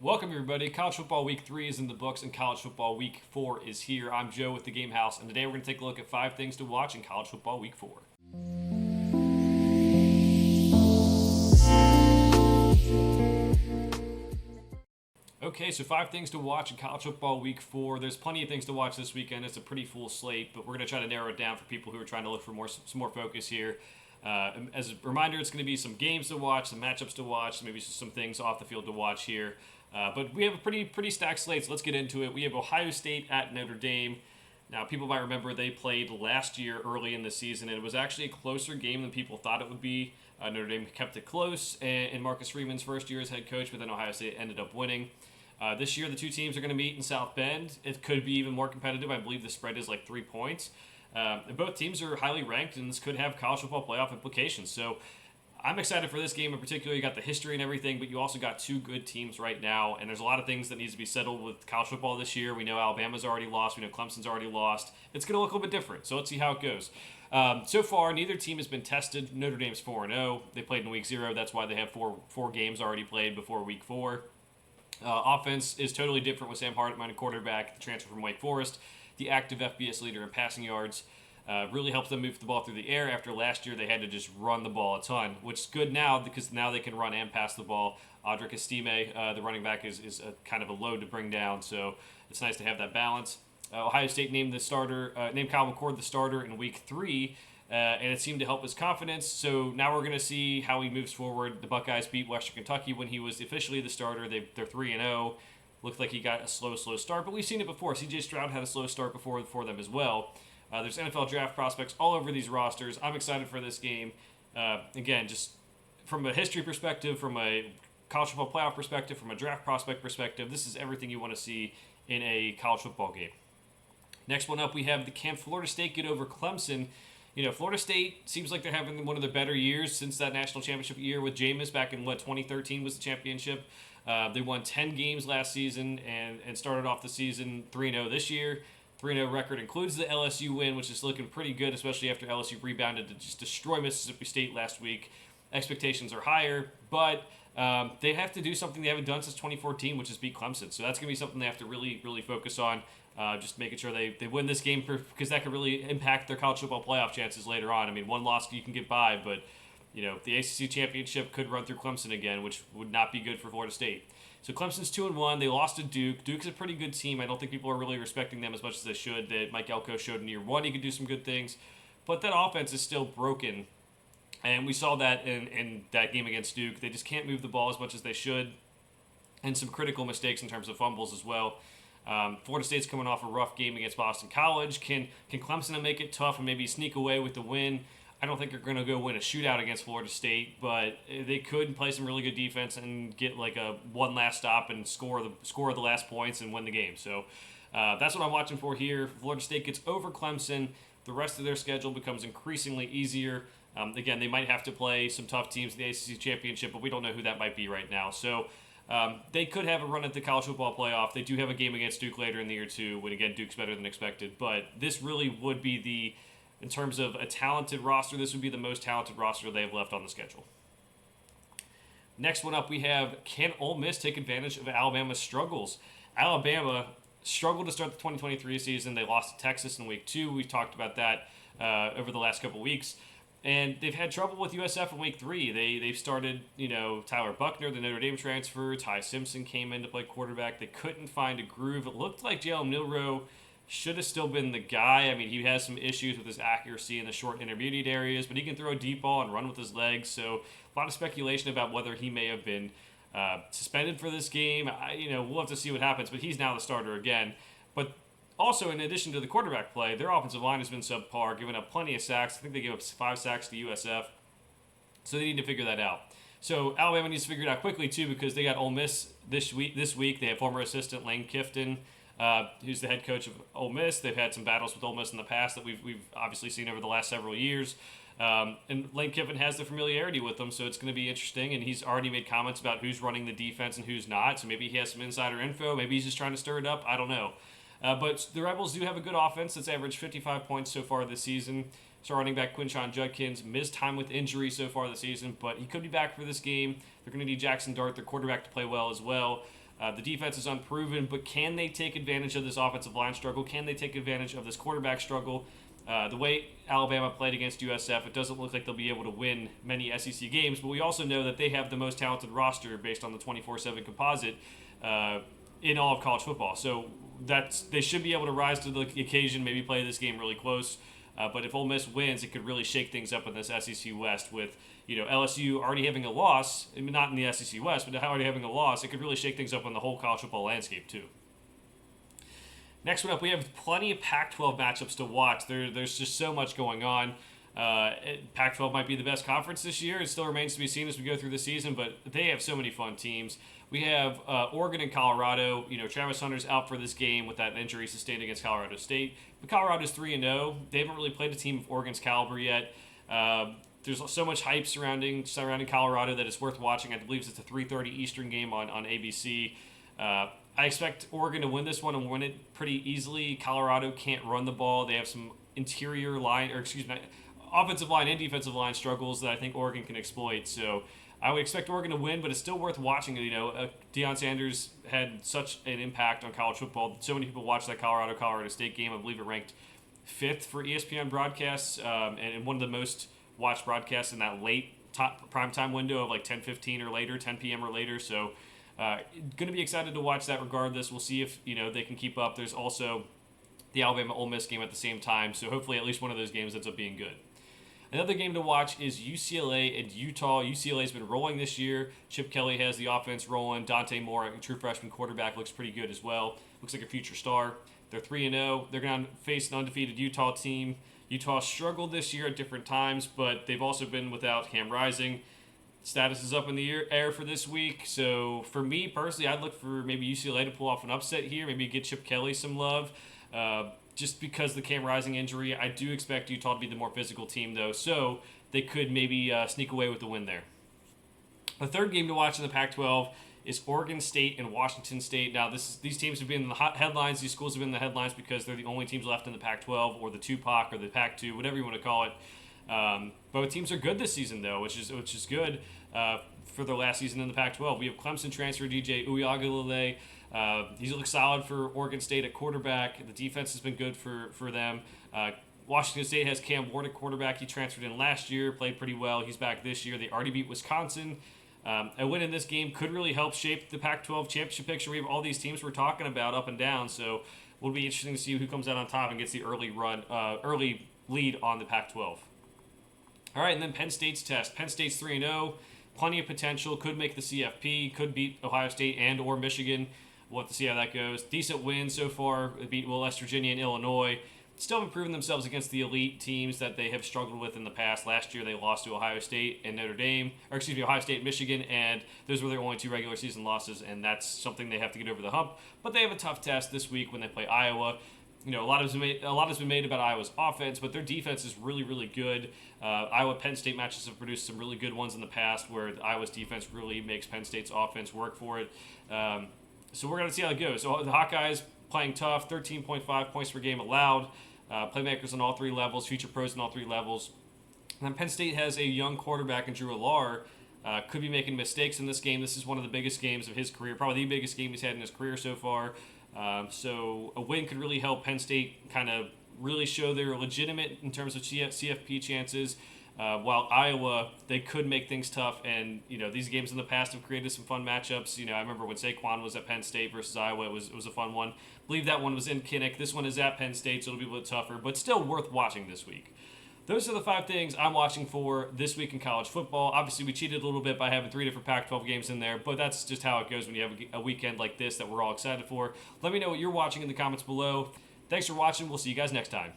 Welcome, everybody. College football week 3 is in the books, and college football week 4 is here. I'm Joe with the Game House, and today we're going to take a look at 5 things to watch in college football week 4. Okay, so 5 things to watch in college football week 4. There's plenty of things to watch this weekend. It's a pretty full slate, but we're going to try to narrow it down for people who are trying to look for some more focus here. As a reminder, it's going to be some games to watch, some matchups to watch, maybe some things off the field to watch here. But we have a pretty stacked slate, so let's get into it. We have Ohio State at Notre Dame. Now, people might remember they played last year early in the season, and it was actually a closer game than people thought it would be. Notre Dame kept it close in Marcus Freeman's first year as head coach, but then Ohio State ended up winning. This year, the two teams are going to meet in South Bend. It could be even more competitive. I believe the spread is like 3 points. And both teams are highly ranked, and this could have college football playoff implications. So I'm excited for this game in particular. You got the history and everything, but you also got two good teams right now, and there's a lot of things that needs to be settled with college football this year. We know Alabama's already lost. We know Clemson's already lost. It's going to look a little bit different, so let's see how it goes. So far, neither team has been tested. Notre Dame's 4-0. They played in week 0. That's why they have four games already played before week 4. Offense is totally different with Sam Hartman, a quarterback, the transfer from Wake Forest, the active FBS leader in passing yards. Really helps them move the ball through the air. After last year, they had to just run the ball a ton, which is good now because now they can run and pass the ball. Audric Estime, the running back, is a kind of a load to bring down, so it's nice to have that balance. Ohio State named Kyle McCord the starter in week 3, and it seemed to help his confidence. So now we're going to see how he moves forward. The Buckeyes beat Western Kentucky when he was officially the starter. They're 3-0. Looked like he got a slow start, but we've seen it before. C.J. Stroud had a slow start before for them as well. There's NFL draft prospects all over these rosters. I'm excited for this game. Again, just from a history perspective, from a college football playoff perspective, from a draft prospect perspective, this is everything you want to see in a college football game. Next one up, we have can Florida State get over Clemson? Florida State seems like they're having one of their better years since that national championship year with Jameis back in, 2013 was the championship. They won 10 games last season and started off the season 3-0 this year. 3-0 record includes the LSU win, which is looking pretty good, especially after LSU rebounded to just destroy Mississippi State last week. Expectations are higher, but they have to do something they haven't done since 2014, which is beat Clemson. So that's going to be something they have to really focus on, just making sure they win this game because that could really impact their college football playoff chances later on. I mean, one loss you can get by, but the ACC championship could run through Clemson again, which would not be good for Florida State. So Clemson's 2-1. They lost to Duke. Duke's a pretty good team. I don't think people are really respecting them as much as they should. That Mike Elko showed in year 1 he could do some good things, but that offense is still broken, and we saw that in that game against Duke. They just can't move the ball as much as they should, and some critical mistakes in terms of fumbles as well. Florida State's coming off a rough game against Boston College. Can Clemson make it tough and maybe sneak away with the win? I don't think they're going to go win a shootout against Florida State, but they could play some really good defense and get like a one last stop and score the last points and win the game. So that's what I'm watching for here. Florida State gets over Clemson. The rest of their schedule becomes increasingly easier. Again, they might have to play some tough teams in the ACC championship, but we don't know who that might be right now. So they could have a run at the college football playoff. They do have a game against Duke later in the year too, when again Duke's better than expected. But this really would be in terms of a talented roster, this would be the most talented roster they have left on the schedule. Next one up, we have can Ole Miss take advantage of Alabama's struggles? Alabama struggled to start the 2023 season. They lost to Texas in week 2. We've talked about that over the last couple weeks. And they've had trouble with USF in week 3. They've started, Tyler Buckner, the Notre Dame transfer. Ty Simpson came in to play quarterback. They couldn't find a groove. It looked like Jalen Milroe should have still been the guy. I mean, he has some issues with his accuracy in the short intermediate areas, but he can throw a deep ball and run with his legs. So a lot of speculation about whether he may have been suspended for this game. We'll have to see what happens, but he's now the starter again. But also, in addition to the quarterback play, their offensive line has been subpar, giving up plenty of sacks. I think they gave up 5 sacks to USF. So they need to figure that out. So Alabama needs to figure it out quickly, too, because they got Ole Miss this week. They have former assistant Lane Kiffin, who's the head coach of Ole Miss. They've had some battles with Ole Miss in the past that we've obviously seen over the last several years. And Lane Kiffin has the familiarity with them, so it's going to be interesting. And he's already made comments about who's running the defense and who's not. So maybe he has some insider info. Maybe he's just trying to stir it up. I don't know. But the Rebels do have a good offense that's averaged 55 points so far this season. So running back Quinshon Judkins missed time with injury so far this season, but he could be back for this game. They're going to need Jackson Dart, their quarterback, to play well as well. The defense is unproven, but can they take advantage of this offensive line struggle? Can they take advantage of this quarterback struggle? The way Alabama played against USF, it doesn't look like they'll be able to win many SEC games, but we also know that they have the most talented roster based on the 24/7 composite in all of college football. So they should be able to rise to the occasion, maybe play this game really close. But if Ole Miss wins, it could really shake things up in this SEC West with LSU already having a loss. I mean, not in the SEC West, but already having a loss. It could really shake things up on the whole college football landscape too. Next one up, we have plenty of Pac-12 matchups to watch. There's just so much going on. Pac-12 might be the best conference this year. It still remains to be seen as we go through the season, but they have so many fun teams. We have Oregon and Colorado. Travis Hunter's out for this game with that injury sustained against Colorado State. But Colorado's 3-0. They haven't really played a team of Oregon's caliber yet. There's so much hype surrounding Colorado that it's worth watching. I believe it's a 3:30 Eastern game on ABC. I expect Oregon to win this one and win it pretty easily. Colorado can't run the ball. They have some offensive line and defensive line struggles that I think Oregon can exploit. So I would expect Oregon to win, but it's still worth watching. Deion Sanders had such an impact on college football. So many people watched that Colorado State game. I believe it ranked 5th for ESPN broadcasts and one of the most watched broadcasts in that late primetime window of like 10:15 or later, 10 p.m. or later. So going to be excited to watch that regardless. We'll see if they can keep up. There's also the Alabama-Ole Miss game at the same time, so hopefully at least one of those games ends up being good. Another game to watch is UCLA and Utah. UCLA's been rolling this year. Chip Kelly has the offense rolling. Dante Moore, a true freshman quarterback, looks pretty good as well. Looks like a future star. They're 3-0. They're going to face an undefeated Utah team. Utah struggled this year at different times, but they've also been without Cam Rising. Status is up in the air for this week. So for me personally, I'd look for maybe UCLA to pull off an upset here. Maybe get Chip Kelly some love. Just because the Cam Rising injury, I do expect Utah to be the more physical team, though, so they could maybe sneak away with the win there. The third game to watch in the Pac-12 is Oregon State and Washington State. Now, these teams have been in the headlines. These schools have been in the headlines because they're the only teams left in the Pac-12 or the 2PAC or the Pac-2, whatever you want to call it. Both teams are good this season, though, which is good for their last season in the Pac-12. We have Clemson transfer DJ Uiagalelei. He's looked solid for Oregon State at quarterback. The defense has been good for them. Washington State has Cam Ward at quarterback. He transferred in last year, played pretty well. He's back this year. They already beat Wisconsin. A win in this game could really help shape the Pac-12 championship picture. We have all these teams we're talking about up and down, so it'll be interesting to see who comes out on top and gets the early lead on the Pac-12. All right, and then Penn State's test. Penn State's 3-0, plenty of potential, could make the CFP, could beat Ohio State and or Michigan. We'll have to see how that goes. Decent win so far. They beat West Virginia and Illinois. Still have proven themselves against the elite teams that they have struggled with in the past. Last year they lost to Ohio State and Ohio State and Michigan, and those were their only 2 regular season losses, and that's something they have to get over the hump. But they have a tough test this week when they play Iowa. A lot has been made about Iowa's offense, but their defense is really, really good. Iowa-Penn State matches have produced some really good ones in the past where Iowa's defense really makes Penn State's offense work for it. So we're going to see how it goes. So the Hawkeyes playing tough, 13.5 points per game allowed. Playmakers on all 3 levels, future pros on all 3 levels. And then Penn State has a young quarterback in Drew Allar. Could be making mistakes in this game. This is one of the biggest games of his career, probably the biggest game he's had in his career so far. So a win could really help Penn State kind of really show they're legitimate in terms of CFP chances. While Iowa, they could make things tough, and these games in the past have created some fun matchups. I remember when Saquon was at Penn State versus Iowa, it was a fun one. I believe that one was in Kinnick. This one is at Penn State, so it'll be a bit tougher, but still worth watching this week. Those are the 5 things I'm watching for this week in college football. Obviously, we cheated a little bit by having 3 different Pac-12 games in there, but that's just how it goes when you have a weekend like this that we're all excited for. Let me know what you're watching in the comments below. Thanks for watching. We'll see you guys next time.